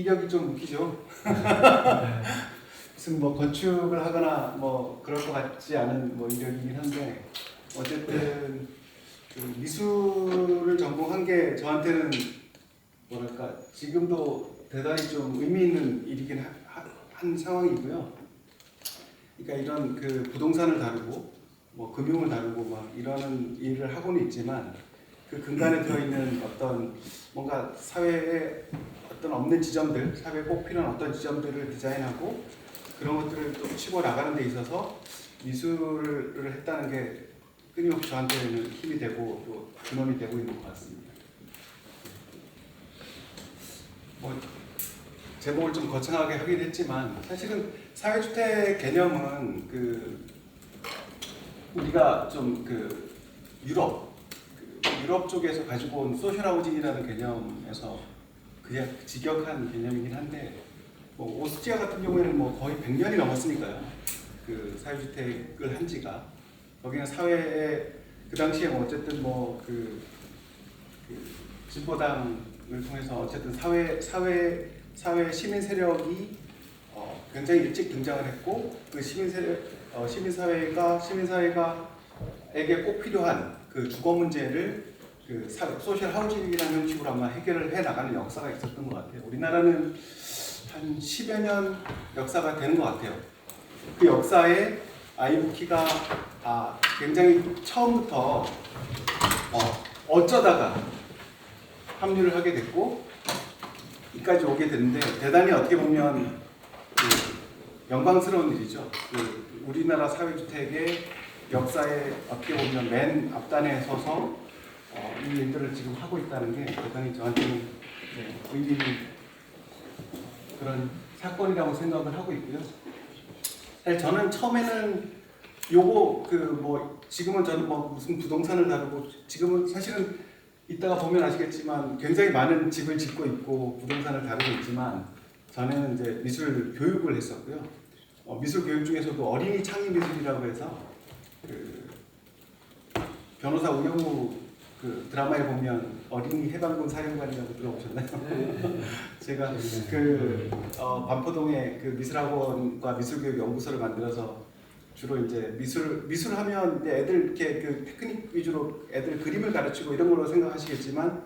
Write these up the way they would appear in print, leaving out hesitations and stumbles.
이력이 좀 웃기죠. 무슨 뭐 건축을 하거나 뭐 그럴 것 같지 않은 뭐 이력이긴 한데 어쨌든 그 미술을 전공한 게 저한테는 뭐랄까 지금도 대단히 좀 의미 있는 일이긴 한 상황이고요. 그러니까 이런 그 부동산을 다루고 뭐 금융을 다루고 막 이러는 일을 하고는 있지만 그 근간에 들어있는 어떤 뭔가 사회에 어떤 없는 지점들, 사회에 꼭 필요한 어떤 지점들을 디자인하고 그런 것들을 또 치고 나가는 데 있어서 미술을 했다는 게 끊임없이 저한테는 힘이 되고 또 근원이 되고 있는 것 같습니다. 뭐 제목을 좀 거창하게 하긴 했지만 사실은 사회주택 개념은 그 우리가 좀 그 유럽 쪽에서 가지고 온 소셜하우징이라는 개념에서 그냥 직역한 개념이긴 한데 뭐 오스트리아 같은 경우에는 뭐 거의 100년이 넘었으니까요. 그 사회주택을 한 지가 거기는 사회에 그 당시에 뭐 어쨌든 뭐 그 진보당을 통해서 어쨌든 사회 시민 세력이 굉장히 일찍 등장을 했고 그 시민사회에게 꼭 필요한 그 주거 문제를 그 소셜 하우징이라는 형식으로 아마 해결을 해 나가는 역사가 있었던 것 같아요. 우리나라는 한 10여 년 역사가 되는 것 같아요. 그 역사에 아이브키가 굉장히 처음부터 어쩌다가 합류를 하게 됐고 이까지 오게 됐는데 대단히 어떻게 보면 그 영광스러운 일이죠. 그 우리나라 사회주택의 역사에 어떻게 보면 맨 앞단에 서서 이 일들을 지금 하고 있다는 게 대단히 저한테는 의미 있는 그런 사건이라고 생각을 하고 있고요. 사실 저는 처음에는 요거 그 뭐 지금은 저는 뭐 무슨 부동산을 다루고 지금은 사실은 이따가 보면 아시겠지만 굉장히 많은 집을 짓고 있고 부동산을 다루고 있지만 저는 이제 미술 교육을 했었고요. 미술 교육 중에서도 어린이 창의 미술이라고 해서 그 변호사 우영우 그 드라마에 보면 어린이 해방군 사령관이라고 들어보셨나요? 네. 제가 그 반포동에 그 미술학원과 미술교육 연구소를 만들어서 주로 이제 미술하면 이제 애들 이렇게 그 테크닉 위주로 애들 그림을 가르치고 이런 걸로 생각하시겠지만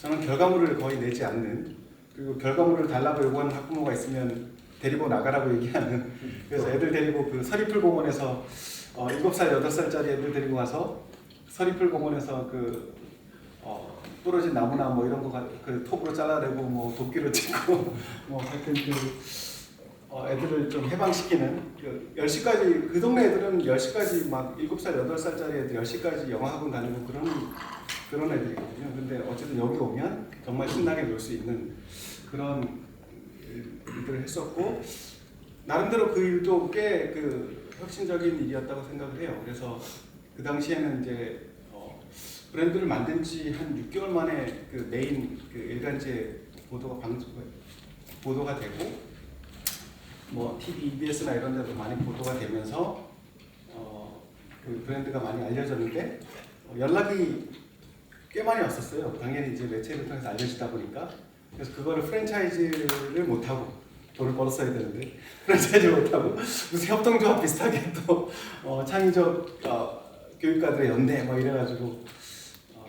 저는 결과물을 거의 내지 않는 그리고 결과물을 달라고 요구하는 학부모가 있으면 데리고 나가라고 얘기하는 그래서 애들 데리고 그 서리풀 공원에서 7살, 8살짜리 애들 데리고 가서 서리풀 공원에서 그 부러진 나무나 뭐 이런 거 그 톱으로 잘라내고 뭐 도끼로 찍고 뭐 하여튼 애들을 좀 해방시키는 그 10시까지 그 동네 애들은 10시까지 막 7살, 8살짜리 애들 10시까지 영화학원 다니고 그런 애들이거든요. 근데 어쨌든 여기 오면 정말 신나게 놀 수 있는 그런 일들을 했었고 나름대로 그 일도 꽤 그 혁신적인 일이었다고 생각을 해요. 그래서 그 당시에는 이제 브랜드를 만든 지 한 6개월 만에 그 메인 그 일간지에 보도가 되고 뭐 TV, EBS나 이런 데도 많이 보도가 되면서 그 브랜드가 많이 알려졌는데 연락이 꽤 많이 왔었어요. 당연히 이제 매체를 통해서 알려지다 보니까 그래서 그거를 프랜차이즈를 못하고 돈을 벌었어야 되는데 프랜차이즈를 못하고 무슨 협동조합 비슷하게 또 창의적 교육가들의 연대 뭐 이래가지고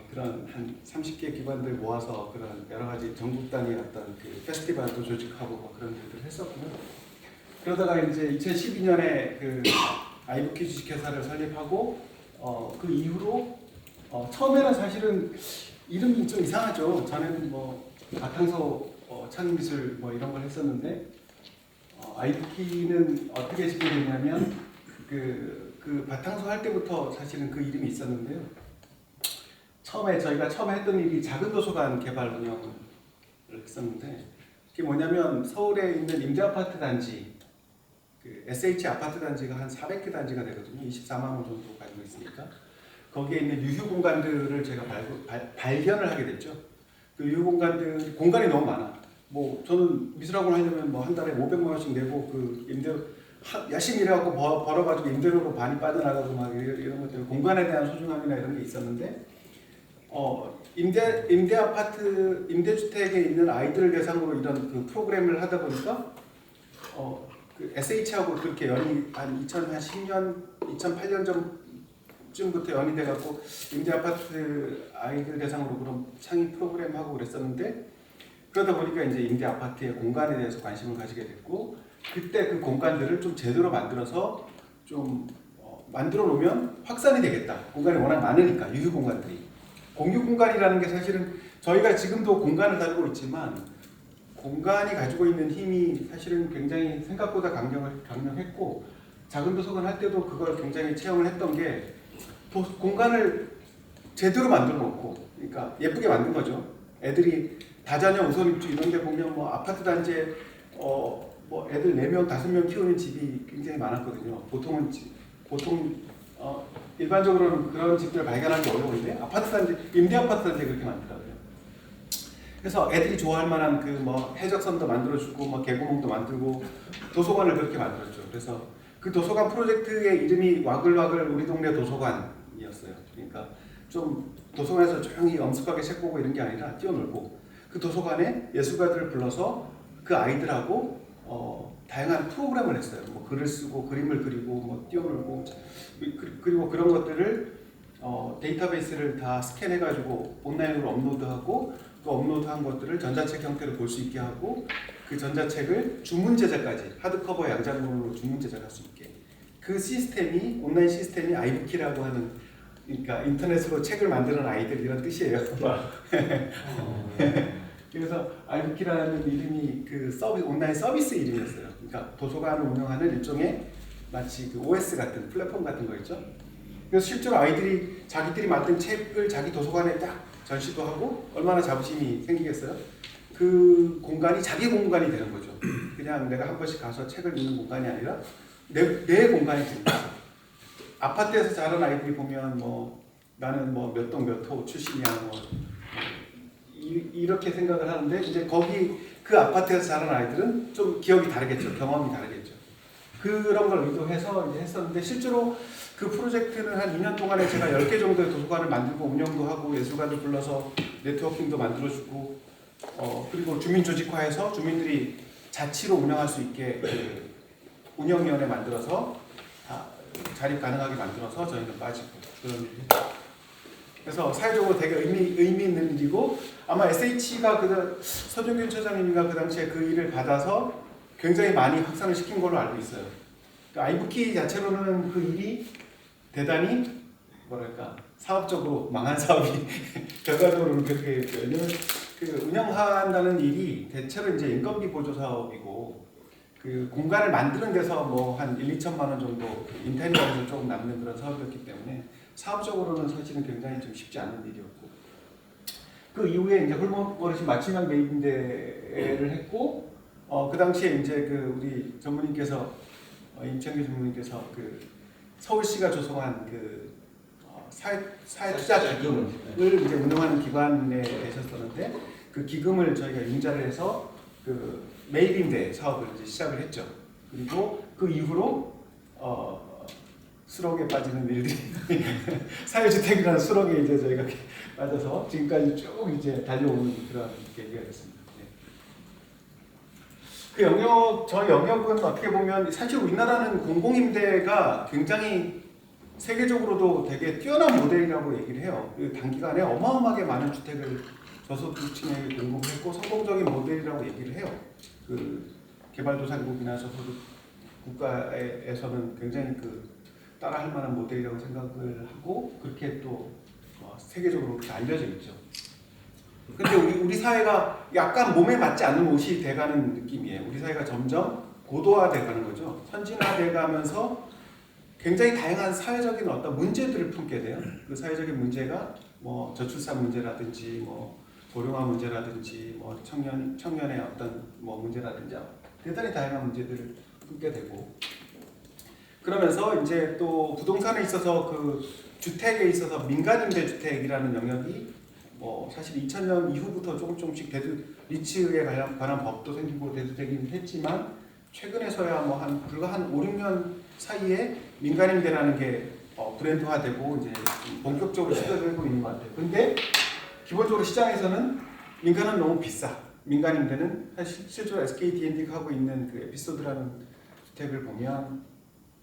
그런 한 30개 기관들 모아서 그런 여러 가지 전국 단위 어떤 그 페스티벌도 조직하고 뭐 그런 일들을 했었고요. 그러다가 이제 2012년에 그 아이브키 주식회사를 설립하고 그 이후로 처음에는 사실은 이름이 좀 이상하죠. 전에는 뭐 바탕소 창의미술 뭐 이런 걸 했었는데 아이브키는 어떻게 짓게 됐냐면 그 바탕소 할 때부터 사실은 그 이름이 있었는데요. 저희가 처음에 했던 일이 작은 도서관 개발 운영을 했었는데 그게 뭐냐면 서울에 있는 임대아파트 단지 그 SH 아파트 단지가 한 400개 단지가 되거든요. 24만 원 정도 가지고 있으니까 거기에 있는 유휴 공간들을 제가 발견을 하게 됐죠. 그 유휴 공간이 너무 많아. 뭐 저는 미술학원 하려면 뭐 한 달에 500만 원씩 내고 그 임대료 열심히 일해갖고 벌어가지고 임대료로 많이 빠져나가고 막 이런 것들 공간에 대한 소중함이나 이런 게 있었는데 임대 아파트, 임대주택에 있는 아이들을 대상으로 이런 그 프로그램을 하다 보니까 그 SH하고 그렇게 연이 한 2010년, 2008년 전쯤부터 연이 돼갖고 임대 아파트 아이들 대상으로 그런 창의 프로그램 하고 그랬었는데 그러다 보니까 이제 임대 아파트의 공간에 대해서 관심을 가지게 됐고 그때 그 공간들을 좀 제대로 만들어서 좀 만들어 놓으면 확산이 되겠다. 공간이 워낙 많으니까 유휴 공간들이. 공유 공간이라는 게 사실은 저희가 지금도 공간을 다루고 있지만 공간이 가지고 있는 힘이 사실은 굉장히 생각보다 강력했고 작은 도서관 할 때도 그걸 굉장히 체험을 했던 게 공간을 제대로 만들어 놓고 그러니까 예쁘게 만든 거죠. 애들이 다자녀 우선 입주 이런 데 보면 뭐 아파트 단지에 뭐 애들 4명, 5명 키우는 집이 굉장히 많았거든요. 보통 일반적으로는 그런 집들을 발견하기 어려운데 아파트 단지, 임대 아파트 단지에 그렇게 많더라고요. 그래서 애들이 좋아할 만한 그 뭐 해적선도 만들어주고 뭐 개구멍도 만들고 도서관을 그렇게 만들었죠. 그래서 그 도서관 프로젝트의 이름이 와글와글 우리 동네 도서관이었어요. 그러니까 좀 도서관에서 조용히 엄숙하게 책 보고 이런 게 아니라 뛰어놀고 그 도서관에 예술가들을 불러서 그 아이들하고 다양한 프로그램을 했어요. 뭐 글을 쓰고 그림을 그리고 뭐 뛰어놀고 그리고 그런 것들을 데이터베이스를 다 스캔해가지고 온라인으로 업로드하고 그 업로드한 것들을 전자책 형태로 볼 수 있게 하고 그 전자책을 주문 제작까지 하드커버 양장본으로 주문 제작할 수 있게 그 시스템이 온라인 시스템이 아이북키라고 하는 그러니까 인터넷으로 책을 만드는 아이들 이런 뜻이에요. 그래서 아이북키라는 이름이 그 온라인 서비스 이름이었어요. 그러니까 도서관을 운영하는 일종의 마치 그 OS 같은 플랫폼 같은 거 있죠. 그래서 실제로 아이들이 자기들이 만든 책을 자기 도서관에 딱 전시도 하고 얼마나 자부심이 생기겠어요? 그 공간이 자기 공간이 되는 거죠. 그냥 내가 한 번씩 가서 책을 읽는 공간이 아니라 내 공간이 됩니다. 아파트에서 자란 아이들이 보면 뭐 나는 뭐 몇 동 몇 호 출신이야 뭐 이렇게 생각을 하는데 이제 거기 그 아파트에서 자란 아이들은 좀 기억이 다르겠죠. 경험이 다르겠죠. 그런 걸 의도해서 이제 했었는데 실제로 그 프로젝트는 한 2년 동안에 제가 10개 정도의 도서관을 만들고 운영도 하고 예술가들 불러서 네트워킹도 만들어주고 그리고 주민 조직화해서 주민들이 자치로 운영할 수 있게 그 운영위원회 만들어서 자립 가능하게 만들어서 저희는 빠지고 그런 일을 했죠. 그래서 사회적으로 되게 의미 있는 일이고 아마 SH가 서정균 처장님이가 그 당시에 그 일을 받아서 굉장히 많이 확산을 시킨 걸로 알고 있어요. 그러니까 아이북키 자체로는 그 일이 대단히 뭐랄까 사업적으로 망한 사업이 결과적으로는 그렇게 왜냐면 그 운영한다는 일이 대체로 이제 인건비 보조 사업이고 그 공간을 만드는 데서 뭐 한 1, 2천만 원 정도 인테리어에서 조금 남는 그런 사업이었기 때문에 사업적으로는 사실은 굉장히 좀 쉽지 않은 일이었고 그 이후에 이제 홀몸버릇이 맞춤형 매입임대를 했고 그 당시에 이제 그 우리 전무님께서 임창규 전무님께서 그 서울시가 조성한 그 사회투자기금을 이제 운영하는 기관에 계셨었는데 그 기금을 저희가 융자를 해서 그 매입임대 사업을 이제 시작을 했죠. 그리고 그 이후로 수록에 빠지는 일들이 사회주택이라는 수록에 이제 저희가 빠져서 지금까지 쭉 이제 달려오는 그런 계기가 됐습니다. 그 저 영역은 어떻게 보면 사실 우리나라는 공공임대가 굉장히 세계적으로도 되게 뛰어난 모델이라고 얘기를 해요. 그 단기간에 어마어마하게 많은 주택을 저소득층에 공급했고 성공적인 모델이라고 얘기를 해요. 그 개발도상국이나 저소득 국가에서는 굉장히 그 따라할 만한 모델이라고 생각을 하고 그렇게 또 세계적으로 그렇게 알려져 있죠. 근데 우리 사회가 약간 몸에 맞지 않는 옷이 돼가는 느낌이에요. 우리 사회가 점점 고도화돼가는 거죠. 선진화돼가면서 굉장히 다양한 사회적인 어떤 문제들을 품게 돼요. 그 사회적인 문제가 뭐 저출산 문제라든지 뭐 고령화 문제라든지 뭐 청년의 어떤 뭐 문제라든지 대단히 다양한 문제들을 품게 되고 그러면서 이제 또 부동산에 있어서 그 주택에 있어서 민간임대주택이라는 영역이 뭐 사실 2000년 이후부터 조금씩 리츠에 관한 법도 생기고 대두되긴 했지만 최근에서야 뭐 불과 한 5, 6년 사이에 민간임대라는 게 브랜드화되고 이제 본격적으로 시도되고 있는 것 같아요. 근데 기본적으로 시장에서는 민간은 너무 비싸. 민간 임대는 사실 실제로 SK D&D가 하고 있는 그 에피소드라는 주택을 보면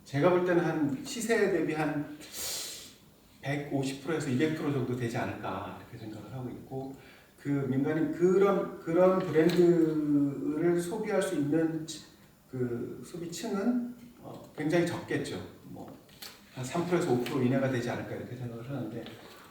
제가 볼 때는 한 시세 대비 한 150%에서 200% 정도 되지 않을까 이렇게 생각을 하고 있고, 그 민간인 그런 브랜드를 소비할 수 있는 그 소비층은 굉장히 적겠죠. 뭐 한 3%에서 5% 이내가 되지 않을까 이렇게 생각을 하는데,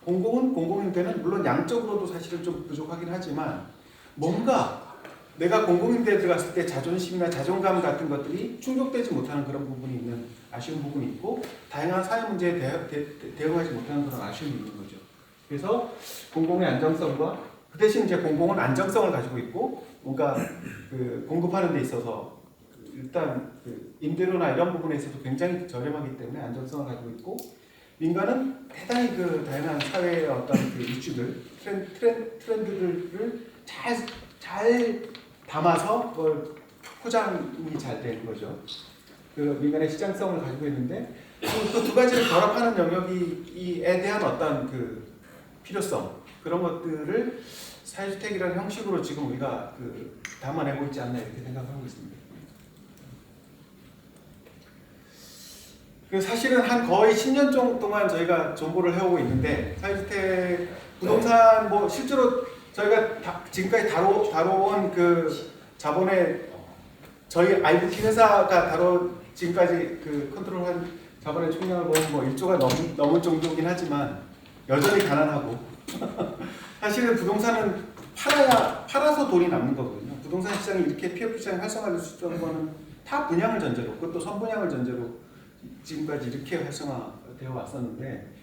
공공임대는 물론 양적으로도 사실은 좀 부족하긴 하지만 뭔가 내가 공공임대에 들어갔을 때 자존심이나 자존감 같은 것들이 충족되지 못하는 그런 부분이 있는 아쉬운 부분이 있고, 다양한 사회 문제에 대응하지 못하는 그런 아쉬움이 있는 거죠. 그래서 공공의 안정성과 그 대신 이제 공공은 안정성을 가지고 있고 뭔가 그 공급하는 데 있어서 일단 그 임대료나 이런 부분에 있어서 굉장히 저렴하기 때문에 안정성을 가지고 있고, 민간은 대단히 그 다양한 사회의 어떤 그 이슈들, 트렌드들을 잘 담아서 그걸 포장이 잘 되는 거죠. 그 민간의 시장성을 가지고 있는데 그 두 가지를 결합하는 영역이에 대한 어떤 그 필요성, 그런 것들을 사회주택이라는 형식으로 지금 우리가 그 담아내고 있지 않나 이렇게 생각하고 있습니다. 그 사실은 한 거의 10년 정도 동안 저희가 정보를 해오고 있는데, 사회주택 부동산 뭐 실제로 저희가 지금까지 다뤄온 그 자본의 저희 IBT 회사가 지금까지 그 컨트롤한 자본의 총량을 보면 뭐 1조가 넘을 정도긴 하지만 여전히 가난하고 사실은 부동산은 팔아서 돈이 남는 거거든요. 부동산 시장이 이렇게 PF 시장이 활성화될 수 있다는 거는 타 분양을 전제로, 그것도 선분양을 전제로 지금까지 이렇게 활성화되어 왔었는데,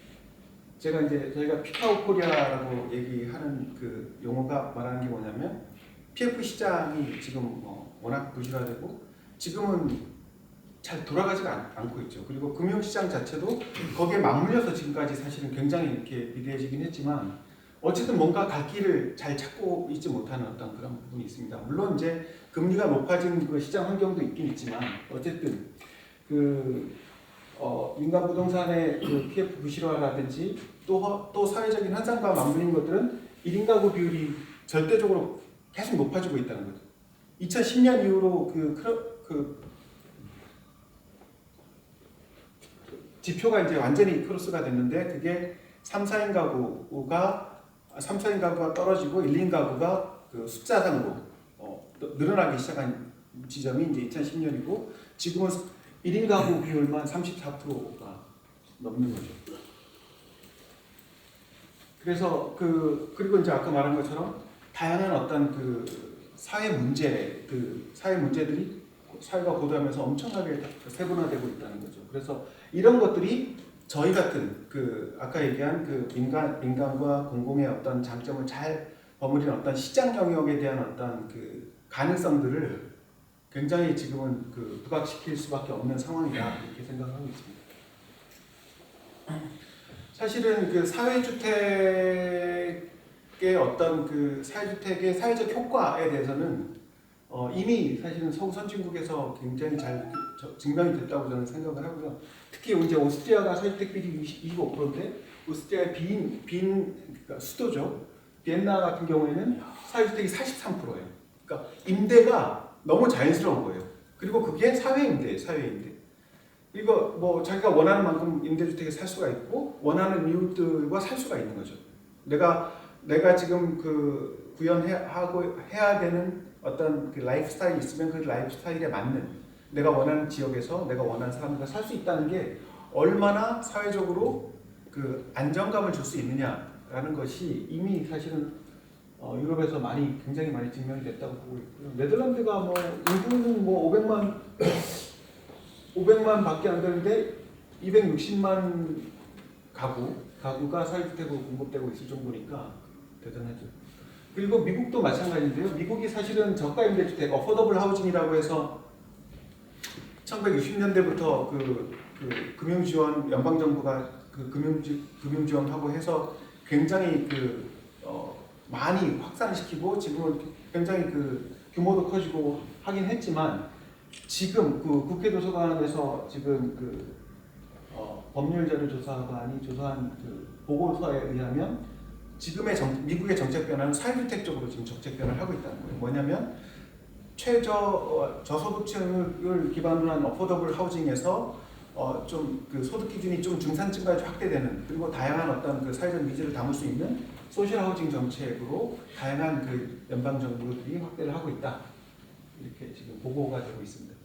제가 이제 저희가 피카오 코리아라고 얘기하는 그 용어가 말하는 게 뭐냐면, PF 시장이 지금 워낙 부실화되고 지금은 잘 돌아가지가 않고 있죠. 그리고 금융시장 자체도 거기에 맞물려서 지금까지 사실은 굉장히 이렇게 비대해지긴 했지만 어쨌든 뭔가 갈 길을 잘 찾고 있지 못하는 어떤 그런 부분이 있습니다. 물론 이제 금리가 높아진 그 시장 환경도 있긴 있지만 어쨌든 그 민간 부동산의 그 PF 부실화라든지 또 사회적인 현상과 맞물린 것들은 1인 가구 비율이 절대적으로 계속 높아지고 있다는 거죠. 2010년 이후로 그 지표가 이제 완전히 크로스가 됐는데, 그게 3, 4인 가구가 떨어지고 1, 2인 가구가 그 숫자상으로 늘어나기 시작한 지점이 이제 2010년이고, 지금은 1인 가구 비율만 34%가 넘는 거죠. 그래서 그리고 이제 아까 말한 것처럼 다양한 어떤 그 사회 문제들이 사회가 고도하면서 엄청나게 세분화되고 있다는 거죠. 그래서 이런 것들이 저희 같은 그 아까 얘기한 그 민간과 공공의 어떤 장점을 잘 버무린 어떤 시장 영역에 대한 어떤 그 가능성들을 굉장히 지금은 그 부각시킬 수밖에 없는 상황이다 이렇게 생각하고 있습니다. 사실은 그 사회주택의 어떤 그 사회주택의 사회적 효과에 대해서는 이미 사실은 서구 선진국에서 굉장히 잘 증명이 됐다고 저는 생각을 하고요. 특히 이제 오스트리아가 사회주택 비율이 25%인데 오스트리아의 그러니까 수도죠. 비엔나 같은 경우에는 사회주택이 43%예요. 그러니까 임대가 너무 자연스러운 거예요. 그리고 그게 사회임대예요. 사회임대. 이거 뭐 자기가 원하는 만큼 임대주택에 살 수가 있고 원하는 이웃들과 살 수가 있는 거죠. 내가 지금 그 해야 되는 어떤 그 라이프 스타일이 있으면 그 라이프 스타일에 맞는 내가 원하는 지역에서 내가 원하는 사람들과 살 수 있다는 게 얼마나 사회적으로 그 안정감을 줄 수 있느냐라는 것이 이미 사실은 유럽에서 굉장히 많이 증명이 됐다고 보고 있고요. 네덜란드가 뭐 인구는 뭐 500만 밖에 안 되는데 260만 가구가 사회주택으로 공급되고 있을 정도니까 대단하죠. 그리고 미국도 마찬가지인데요. 미국이 사실은 저가 임대주택, 어포더블 하우징이라고 해서 1960년대부터 그 금융지원, 연방정부가 그 금융지원하고 해서 굉장히 많이 확산시키고 지금은 굉장히 그 규모도 커지고 하긴 했지만 지금 그 국회 도서관에서 지금 법률자료조사관이 조사한 그 보고서에 의하면 지금의 미국의 정책 변화는 사회주택 쪽으로 지금 정책 변화를 하고 있다는 거예요. 뭐냐면 저소득층을 기반으로 한 어포더블 하우징에서 좀 그 소득 기준이 좀 중산층까지 확대되는, 그리고 다양한 어떤 그 사회적 니즈를 담을 수 있는 소셜 하우징 정책으로 다양한 그 연방 정부들이 확대를 하고 있다. 이렇게 지금 보고가 되고 있습니다.